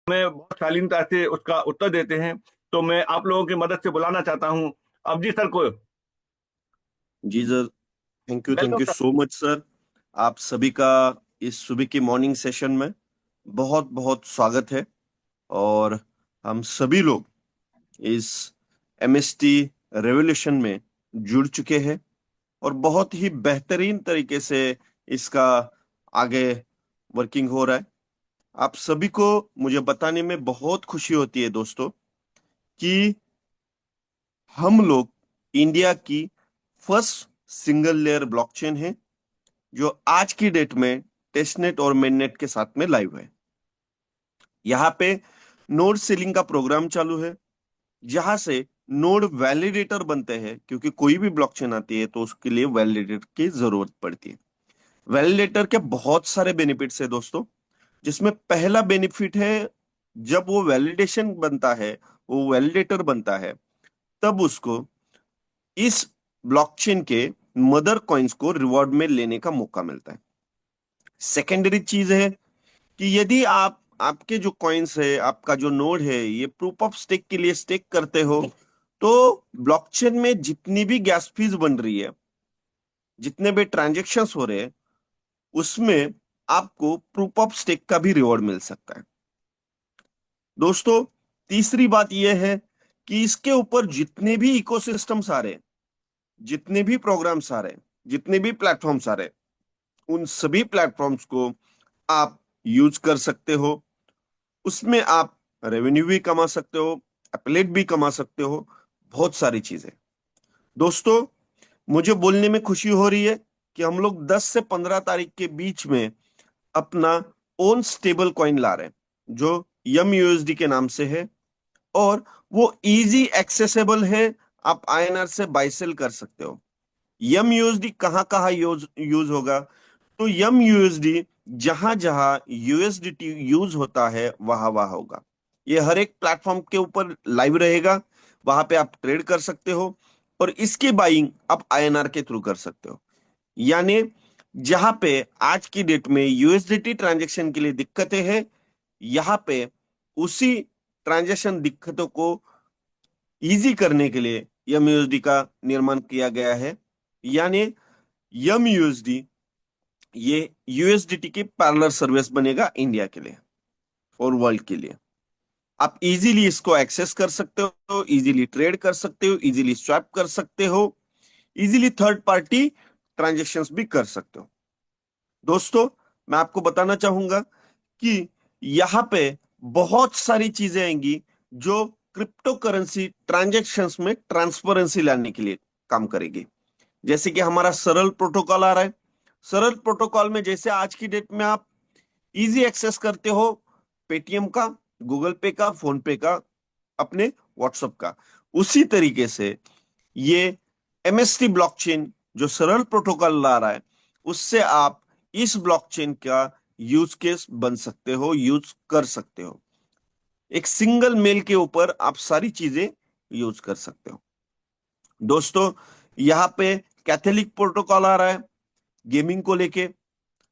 में बहुत शालीनता से उसका उत्तर देते हैं। तो मैं आप लोगों की मदद से बुलाना चाहता हूँ अभिजीत सर को। जी sir. Thank welcome you sir. So much sir. आप सभी का इस सुबह की मॉर्निंग सेशन में बहुत बहुत स्वागत है। और हम सभी लोग इस एमएसटी रेवोल्यूशन में जुड़ चुके हैं और बहुत ही बेहतरीन तरीके से इसका आगे वर्किंग हो रहा है। आप सभी को मुझे बताने में बहुत खुशी होती है दोस्तों कि हम लोग इंडिया की फर्स्ट सिंगल लेयर ब्लॉकचेन है जो आज की डेट में टेस्टनेट और मेननेट के साथ में लाइव है। यहाँ पे नोड सीलिंग का प्रोग्राम चालू है, जहां से नोड वैलिडेटर बनते हैं, क्योंकि कोई भी ब्लॉकचेन आती है तो उसके लिए वैलिडेटर की जरूरत पड़ती है। वैलिडेटर के बहुत सारे बेनिफिट्स है दोस्तों, जिसमें पहला बेनिफिट है, जब वो वैलिडेशन बनता है, वो वैलिडेटर बनता है, तब उसको इस ब्लॉकचेन के मदर कॉइन्स को रिवॉर्ड में लेने का मौका मिलता है। सेकेंडरी चीज है कि यदि आप आपके जो कॉइन्स है, आपका जो नोड है, ये प्रूफ ऑफ स्टेक के लिए स्टेक करते हो, तो ब्लॉकचेन में जितनी भी गैस फीस बन रही है, जितने भी ट्रांजेक्शन्स हो रहे हैं, उसमें आपको प्रूफ ऑफ स्टेक का भी रिवॉर्ड मिल सकता है। दोस्तों, तीसरी बात यह है कि इसके ऊपर जितने भी इकोसिस्टम्स आ रहे हैं, जितने भी प्रोग्राम्स आ रहे हैं, जितने भी प्लेटफॉर्म्स आ रहे हैं, उन सभी प्लेटफॉर्म्स को आप यूज कर सकते हो। उसमें आप रेवेन्यू भी कमा सकते हो, एपलेट भी कमा सकते हो, बहुत सारी चीजें। दोस्तों, मुझे बोलने में खुशी हो रही है कि हम लोग 10 से 15 तारीख के बीच में अपना ओन स्टेबल कॉइन ला रहे हैं, जो यम यूएसडी के नाम से है, और वो इजी एक्सेसिबल है। आप आईएनआर से बाय सेल कर सकते हो। यम यूएसडी कहाँ कहाँ यूज यूज होगा? तो यम यूएसडी जहां जहां यूएसडीटी यूज होता है वहां वहां होगा। ये हर एक प्लेटफॉर्म के ऊपर लाइव रहेगा, वहां पे आप ट्रेड कर सकते हो, और इसकी बाइंग आप आईएनआर के थ्रू कर सकते हो। यानी जहां पे आज की डेट में यूएसडीटी ट्रांजैक्शन के लिए दिक्कतें हैं, यहां पे उसी ट्रांजैक्शन दिक्कतों को इजी करने के लिए यम यूएसडी का निर्माण किया गया है। यानी यम यूएसडी ये यूएसडीटी की पैरेलल सर्विस बनेगा इंडिया के लिए और वर्ल्ड के लिए। आप इजीली इसको एक्सेस कर सकते हो, इजीली ट्रेड कर सकते हो, इजीली स्वैप कर सकते हो, इजीली थर्ड पार्टी ट्रांजेक्शन्स भी कर सकते हो। दोस्तों, मैं आपको बताना चाहूंगा कि यहां पे बहुत सारी चीजें आएंगी जो क्रिप्टो करेंसी ट्रांजेक्शन्स में ट्रांसपेरेंसी लाने के लिए काम करेगी। जैसे कि हमारा सरल प्रोटोकॉल आ रहा है। सरल प्रोटोकॉल में जैसे आज की डेट में आप इजी एक्सेस करते हो पेटीएम का, गूगल पे का, फोन पे का, अपने व्हाट्सएप का, उसी तरीके से ये एमएसटी ब्लॉकचेन जो सरल प्रोटोकॉल ला रहा है, उससे आप इस ब्लॉकचेन का यूज केस बन सकते हो, यूज कर सकते हो। एक सिंगल मेल के ऊपर आप सारी चीजें यूज कर सकते हो। दोस्तों, यहां पे कैथोलिक प्रोटोकॉल आ रहा है गेमिंग को लेके,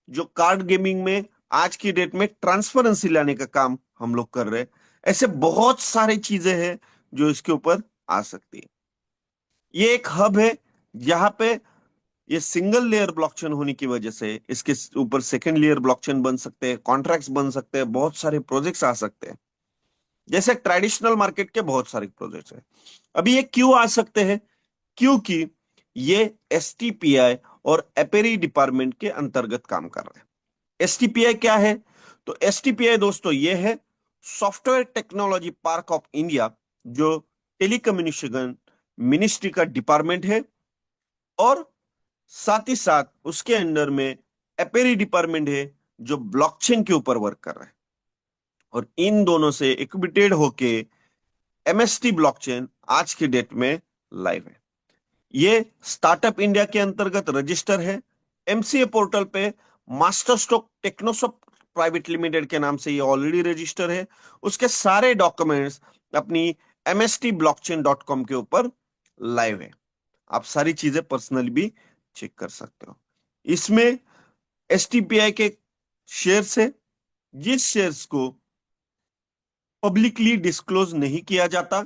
जो कार्ड गेमिंग में आज की डेट में ट्रांसपेरेंसी लाने का काम हम लोग कर रहे हैं। ऐसे बहुत सारी चीजें हैं जो इसके ऊपर आ सकती है। ये एक हब है जहां पे ये सिंगल लेयर ब्लॉकचेन होने की वजह से इसके ऊपर सेकंड लेयर ब्लॉकचेन बन सकते हैं, कॉन्ट्रैक्ट्स बन सकते हैं, बहुत सारे प्रोजेक्ट्स आ सकते हैं। जैसे ट्रेडिशनल मार्केट के बहुत सारे प्रोजेक्ट्स हैं। अभी ये क्यों आ सकते हैं? क्योंकि ये एसटीपीआई और एपेरी डिपार्टमेंट के अंतर्गत काम कर रहे हैं। एसटीपीआई क्या है? तो एसटीपीआई दोस्तों ये है software technology park of India, जो टेलीकम्युनिकेशन मिनिस्ट्री का डिपार्टमेंट है, और साथ ही साथ उसके अंडर में एपेरी डिपार्टमेंट है, जो ब्लॉकचेन के ऊपर वर्क कर रहा है। और इन दोनों से इक्विटेड होके एमएसटी ब्लॉकचेन आज की डेट में लाइव है। ये स्टार्टअप इंडिया के अंतर्गत रजिस्टर है। एमसीए पोर्टल पे मास्टर स्ट्रोक टेक्नोसॉफ्ट प्राइवेट लिमिटेड के नाम से ये ऑलरेडी रजिस्टर है। उसके सारे डॉक्यूमेंट्स अपनी mstblockchain.com के ऊपर लाइव है। आप सारी चीजें पर्सनली भी चेक कर सकते हो। इसमें एसटीपीआई के शेयर्स है, जिस शेयर्स को पब्लिकली डिस्क्लोज नहीं किया जाता।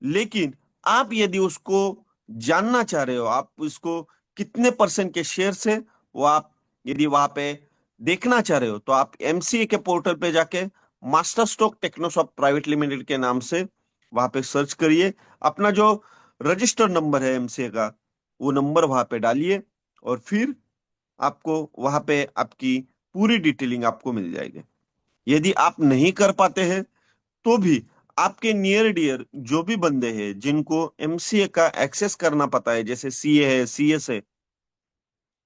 लेकिन आप यदि उसको जानना चाह रहे हो, आप उसको कितने परसेंट के शेयर है वो आप यदि वहां पे देखना चाह रहे हो, तो आप एमसीए के पोर्टल पे जाके मास्टर स्ट्रोक टेक्नोसॉफ्ट प्राइवेट लिमिटेड के नाम से वहां पे सर्च करिए। अपना जो रजिस्टर नंबर है एमसीए का, वो नंबर वहां पे डालिए और फिर आपको वहां पे आपकी पूरी डिटेलिंग आपको मिल जाएगी। यदि आप नहीं कर पाते हैं तो भी आपके नियर डियर जो भी बंदे हैं जिनको एमसीए का एक्सेस करना पता है, जैसे सीए है, सीएस है,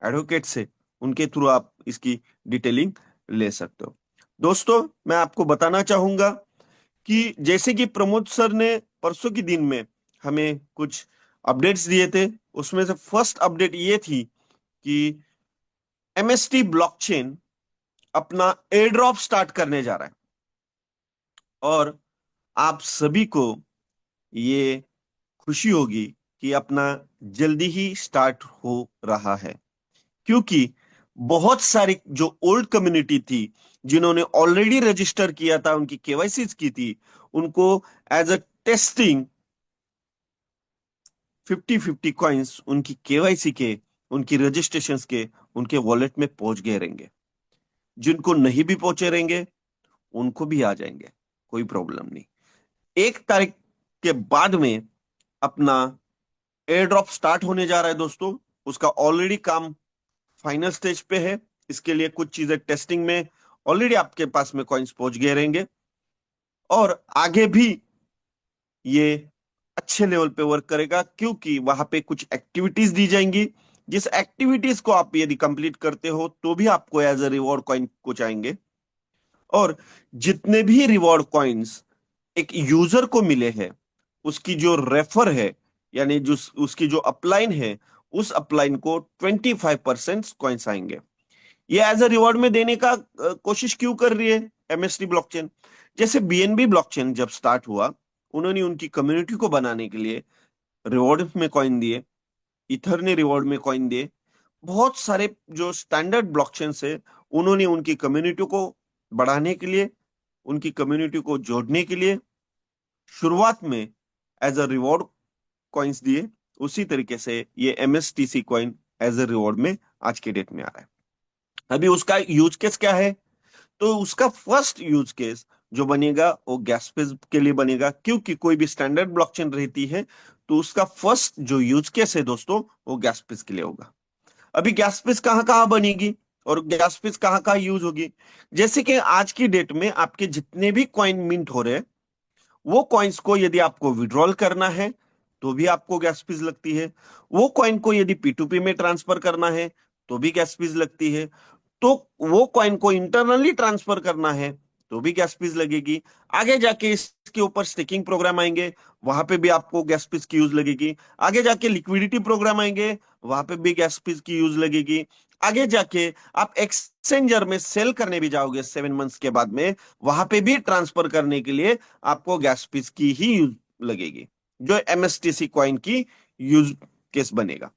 एडवोकेट्स है, उनके थ्रू आप इसकी डिटेलिंग ले सकते हो। दोस्तों, मैं आपको बताना चाहूंगा कि जैसे कि प्रमोद सर ने परसों के दिन में हमें कुछ अपडेट्स दिए थे, उसमें से फर्स्ट अपडेट ये थी कि एमएसटी ब्लॉकचेन अपना एयर ड्रॉप स्टार्ट करने जा रहा है। और आप सभी को ये खुशी होगी कि अपना जल्दी ही स्टार्ट हो रहा है, क्योंकि बहुत सारी जो ओल्ड कम्युनिटी थी जिन्होंने ऑलरेडी रजिस्टर किया था, उनकी केवाईसी की थी, उनको एज अ टेस्टिंग 50-50 कॉइन्स उनकी केवाईसी के, उनकी रजिस्ट्रेशंस के उनके वॉलेट में पहुंच गए रहेंगे। जिनको नहीं भी पहुंचे रहेंगे उनको भी आ जाएंगे, कोई प्रॉब्लम नहीं। 1 तारीख के बाद में अपना एयर ड्रॉप स्टार्ट होने जा रहा है दोस्तों। उसका ऑलरेडी काम फाइनल स्टेज पे है। इसके लिए कुछ चीजें टेस्टिंग में ऑलरेडी आपके पास में कॉइन्स पहुंच गए रहेंगे और आगे भी ये अच्छे लेवल पे वर्क करेगा, क्योंकि वहां पे कुछ एक्टिविटीज दी जाएंगी, जिस एक्टिविटीज को आप यदि कंप्लीट करते हो तो भी आपको एज अ रिवॉर्ड कॉइन कुछ आएंगे। और जितने भी रिवॉर्ड कॉइन्स एक यूजर को मिले हैं, उसकी जो रेफर है, यानी जो उसकी जो अपलाइन है, उस अपलाइन को 25% कॉइन्स आएंगे। ये एज अ रिवॉर्ड में देने का कोशिश क्यों कर रही है एमएसटी ब्लॉकचेन? जैसे बीएनबी ब्लॉकचेन जब स्टार्ट हुआ, उन्होंने उनकी कम्युनिटी को बनाने के लिए रिवॉर्ड में कॉइन दिए, इथर ने रिवॉर्ड में कॉइन दिए। बहुत सारे जो स्टैंडर्ड ब्लॉकचेन है, उन्होंने उनकी कम्युनिटी को बढ़ाने के लिए, उनकी कम्युनिटी को जोड़ने के लिए शुरुआत में एज अ रिवॉर्ड कॉइन्स दिए। उसी तरीके से ये MSTC coin as a reward में आज के डेट में आ रहा है। अभी उसका यूज केस क्या है? तो उसका फर्स्ट यूज केस जो बनेगा वो गैस फेज के लिए बनेगा, क्योंकि कोई भी स्टैंडर्ड ब्लॉकचेन रहती है तो उसका फर्स्ट जो यूज केस है दोस्तों, वो गैस फेज के लिए होगा। अभी गैस फेज कहां कहां बनेगी और गैस फेज कहां कहां यूज होगी? जैसे कि आज की डेट में आपके जितने भी कॉइन मिंट हो रहे हैं, वो कॉइन्स को यदि आपको विड्रॉल करना है तो भी आपको गैस फीस लगती है। वो कॉइन को यदि पी2पी में ट्रांसफर करना है तो भी गैस फीस लगती है। तो वो कॉइन को इंटरनली ट्रांसफर करना है तो भी गैस फीस लगेगी। आगे जाके इसके ऊपर स्टेकिंग प्रोग्राम आएंगे, वहां पे भी आपको गैस फीस की यूज लगेगी। आगे जाके लिक्विडिटी प्रोग्राम आएंगे, वहां पे भी गैस फीस की यूज लगेगी। आगे जाके आप एक्सचेंजर में सेल करने भी जाओगे 7 मंथ्स के बाद में, वहां पे भी ट्रांसफर करने के लिए आपको गैस फीस की ही यूज लगेगी, जो एमएसटीसी कॉइन की यूज केस बनेगा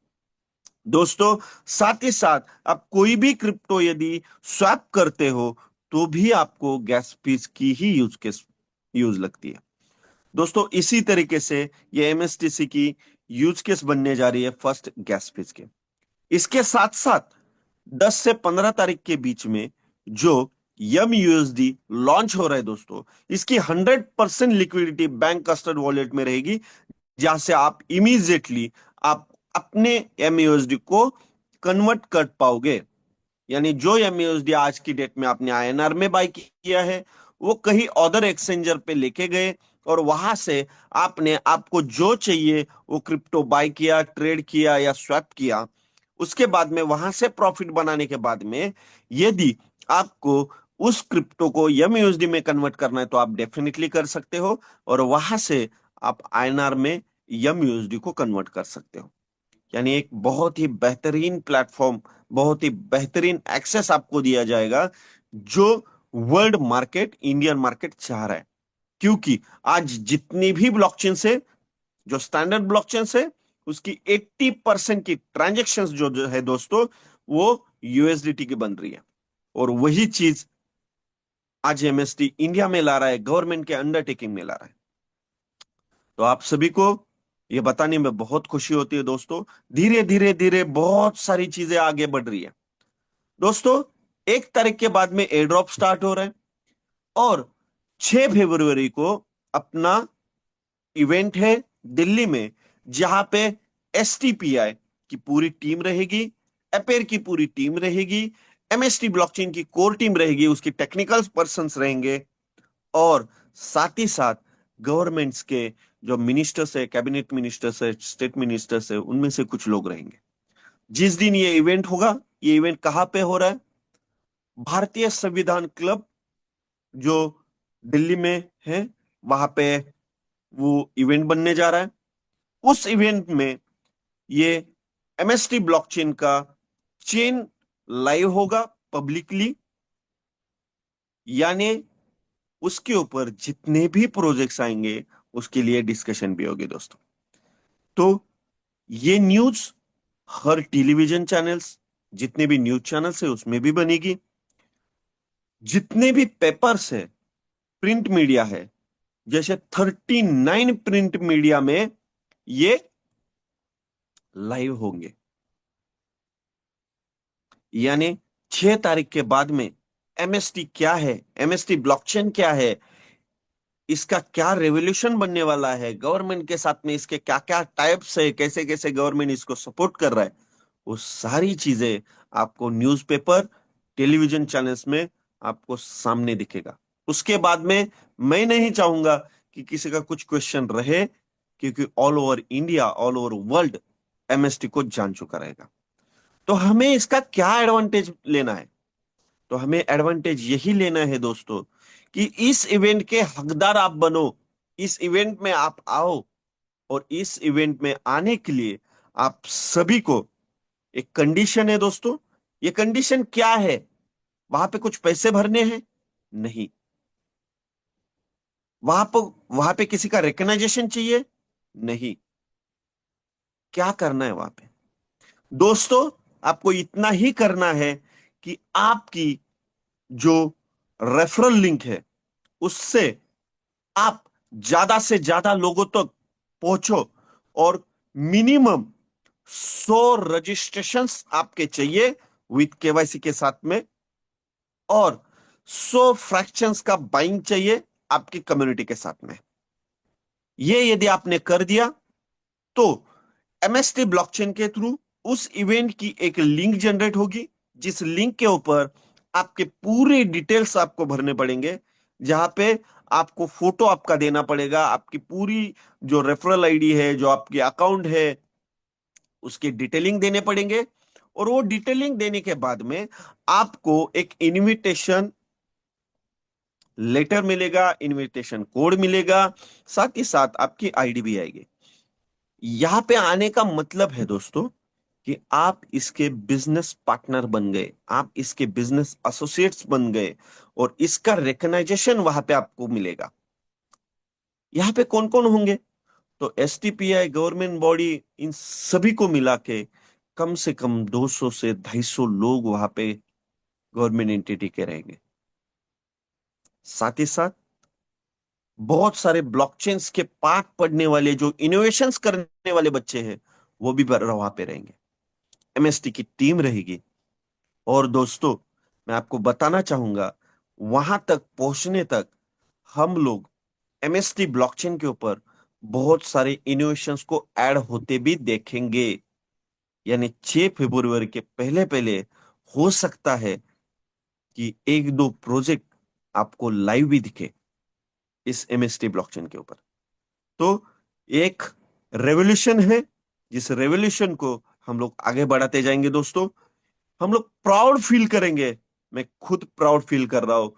दोस्तों। साथ ही साथ आप कोई भी क्रिप्टो यदि स्वैप करते हो तो भी आपको गैस फीस की ही यूज लगती है दोस्तों। इसी तरीके से ये एमएसटीसी की यूज केस बनने जा रही है फर्स्ट गैस फीस के। इसके साथ साथ 10 से 15 तारीख के बीच में जो यम यूएसडी लॉन्च हो रहा है दोस्तों, इसकी 100% लिक्विडिटी बैंक कस्टर्ड वॉलेट में रहेगी, जहां से आप इमीडिएटली आप अपने एम यूएसडी को कन्वर्ट कर पाओगे। यानी जो एम यूएसडी आज की डेट में आपने आईएनआर में बाय किया है, वो कहीं अदर एक्सचेंजर पे लेके गए और वहां से आपने आपको जो चाहिए वो क्रिप्टो बाय किया, ट्रेड किया या स्वैप किया। उसके बाद में वहां से प्रॉफिट बनाने के बाद में यदि आपको उस क्रिप्टो को यम यूएसडी में कन्वर्ट करना है तो आप डेफिनेटली कर सकते हो, और वहां से आप आईएनआर में यम यूएसडी को कन्वर्ट कर सकते हो। यानी एक बहुत ही बेहतरीन प्लेटफॉर्म, बहुत ही बेहतरीन एक्सेस आपको दिया जाएगा, जो वर्ल्ड मार्केट, इंडियन मार्केट चाह रहा है। क्योंकि आज जितनी भी ब्लॉकचेन से, जो स्टैंडर्ड ब्लॉकचेन है, उसकी 80% की ट्रांजेक्शन जो है दोस्तों, वो यूएसडीटी की बन रही है। और वही चीज आज एमएसटी इंडिया में ला रहा है, गवर्नमेंट के अंडरटेकिंग में ला रहा है। तो आप सभी को ये बताने में बहुत खुशी होती है दोस्तों, धीरे धीरे धीरे बहुत सारी चीजें आगे बढ़ रही है दोस्तों। 1 तारीख के बाद में एयर ड्रॉप स्टार्ट हो रहा है, और 6 फरवरी को अपना इवेंट है दिल्ली में, जहां पे एसटीपीआई की पूरी टीम रहेगी, अपेयर की पूरी टीम रहेगी, एमएसटी ब्लॉकचेन की कोर टीम रहेगी, उसकी टेक्निकल पर्संस रहेंगे, और साथ ही साथ गवर्नमेंट्स के जो मिनिस्टर्स है, कैबिनेट मिनिस्टर्स है, स्टेट मिनिस्टर्स है, उनमें से कुछ लोग रहेंगे। जिस दिन ये इवेंट होगा, ये इवेंट कहां पे हो रहा है? भारतीय संविधान क्लब जो दिल्ली में है, वहां पे वो इवेंट बनने जा रहा है। उस इवेंट में ये एमएसटी ब्लॉकचेन का चेन लाइव होगा पब्लिकली, यानी उसके ऊपर जितने भी प्रोजेक्ट्स आएंगे उसके लिए डिस्कशन भी होगी दोस्तों। तो ये न्यूज हर टेलीविजन चैनल्स, जितने भी न्यूज चैनल्स है उसमें भी बनेगी, जितने भी पेपर्स है, प्रिंट मीडिया है, जैसे 39 प्रिंट मीडिया में ये लाइव होंगे। यानी 6 तारीख के बाद में एमएसटी क्या है, एमएसटी ब्लॉकचेन क्या है, इसका क्या रेवोल्यूशन बनने वाला है, गवर्नमेंट के साथ में इसके क्या क्या टाइप्स है, कैसे कैसे गवर्नमेंट इसको सपोर्ट कर रहा है, वो सारी चीजें आपको न्यूज़पेपर, टेलीविजन चैनल्स में आपको सामने दिखेगा। उसके बाद में मैं नहीं चाहूंगा कि किसी का कुछ क्वेश्चन रहे, क्योंकि all over India, all over world MST को जान चुका रहेगा। तो हमें इसका क्या एडवांटेज लेना है? तो हमें एडवांटेज यही लेना है दोस्तों कि इस इवेंट के हकदार आप बनो, इस इवेंट में आप आओ, और इस इवेंट में आने के लिए आप सभी को एक कंडीशन है दोस्तों। ये कंडीशन क्या है? वहां पे कुछ पैसे भरने हैं? नहीं। वहां पे किसी का रिकग्नाइजेशन चाहिए? नहीं। क्या करना है वहां पे दोस्तों? आपको इतना ही करना है कि आपकी जो रेफरल लिंक है उससे आप ज्यादा से ज्यादा लोगों तक पहुंचो, और मिनिमम 100 रजिस्ट्रेशंस आपके चाहिए विथ केवाईसी के साथ में, और 100 फ्रैक्शंस का बाइंग चाहिए आपकी कम्युनिटी के साथ में। ये यदि आपने कर दिया तो एमएसटी ब्लॉकचेन के थ्रू उस इवेंट की एक लिंक जनरेट होगी, जिस लिंक के ऊपर आपके पूरे डिटेल्स आपको भरने पड़ेंगे, जहां पे आपको फोटो आपका देना पड़ेगा, आपकी पूरी जो रेफरल आईडी है, जो आपकी अकाउंट है, उसकी डिटेलिंग देने पड़ेंगे। और वो डिटेलिंग देने के बाद में आपको एक इनविटेशन लेटर मिलेगा, इनविटेशन कोड मिलेगा, साथ ही साथ आपकी आईडी भी आएगी। यहां पे आने का मतलब है दोस्तों कि आप इसके बिजनेस पार्टनर बन गए, आप इसके बिजनेस एसोसिएट्स बन गए, और इसका रिकग्नाइजेशन वहां पे आपको मिलेगा। यहां पे कौन कौन होंगे? तो एसटीपीआई, गवर्नमेंट बॉडी, इन सभी को मिला के कम से कम 200 से 250 लोग वहां पे गवर्नमेंट एंटिटी के रहेंगे। साथ ही साथ बहुत सारे ब्लॉकचेन्स के पार्ट पढ़ने वाले, जो इनोवेशंस करने वाले बच्चे हैं, वो भी वहां पे रहेंगे। एमएसटी की टीम रहेगी। और दोस्तों, मैं आपको बताना चाहूंगा, वहां तक पहुंचने तक हम लोग एमएसटी ब्लॉकचेन के ऊपर बहुत सारे इनोवेशंस को ऐड होते भी देखेंगे। यानी 6 फरवरी के पहले पहले हो सकता है कि एक दो प्रोजेक्ट आपको लाइव भी दिखे इस एमएसटी ब्लॉकचेन के ऊपर। तो एक रेवोल्यूशन है, जिस रेवोल्यूशन को हम लोग आगे बढ़ाते जाएंगे दोस्तों। हम लोग प्राउड फील करेंगे, मैं खुद प्राउड फील कर रहा हूं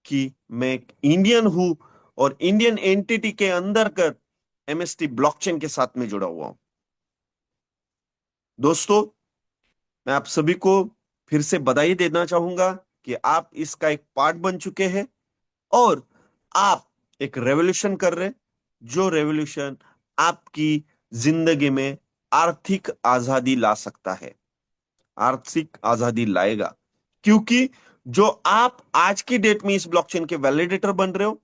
कि मैं एक इंडियन हूं, और इंडियन एंटिटी के अंदर कर एमएसटी ब्लॉकचेन के साथ में जुड़ा हुआ हूं। दोस्तों, मैं आप सभी को फिर से बधाई देना चाहूंगा कि आप इसका एक पार्ट बन चुके हैं, और आप एक रेवोल्यूशन कर रहे हैं, जो रेवोल्यूशन आपकी जिंदगी में आर्थिक आजादी ला सकता है, आर्थिक आजादी लाएगा। क्योंकि जो आप आज की डेट में इस ब्लॉकचेन के वैलिडेटर बन रहे हो,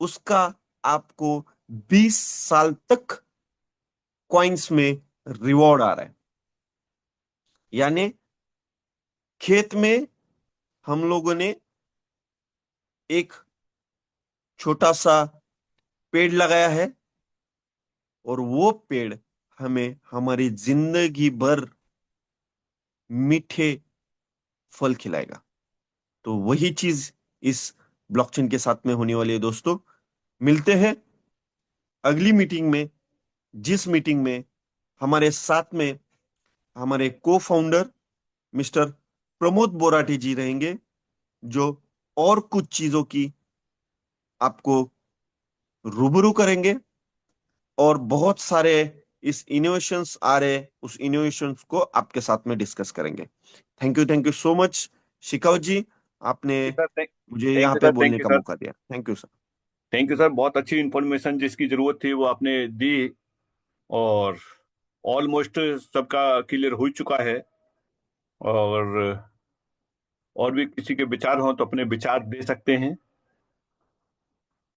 उसका आपको 20 साल तक कॉइन्स में रिवॉर्ड आ रहा है। यानी खेत में हम लोगों ने एक छोटा सा पेड़ लगाया है, और वो पेड़ हमें हमारी जिंदगी भर मीठे फल खिलाएगा। तो वही चीज इस ब्लॉकचेन के साथ में होने वाली है दोस्तों। मिलते हैं अगली मीटिंग में, जिस मीटिंग में हमारे साथ में हमारे को फाउंडर मिस्टर प्रमोद बोराटी जी रहेंगे, जो और कुछ चीजों की आपको रूबरू करेंगे, और बहुत सारे इस इनोवेशंस आ रहे, उस इनोवेशंस को आपके साथ में डिस्कस करेंगे। Thank you so much Shikawat ji, आपने जी सर, मुझे थैंक यहाँ यू पे सर, थैंक बोलने यू का सर। मौका दिया। Thank you sir. Thank you sir, बहुत अच्छी इंफॉर्मेशन जिसकी जरूरत थी वो आपने दी। और ऑलमोस्ट सबका क्लियर हो चुका है। और भी किसी के विचार हों तो अपने विचार दे सकते हैं।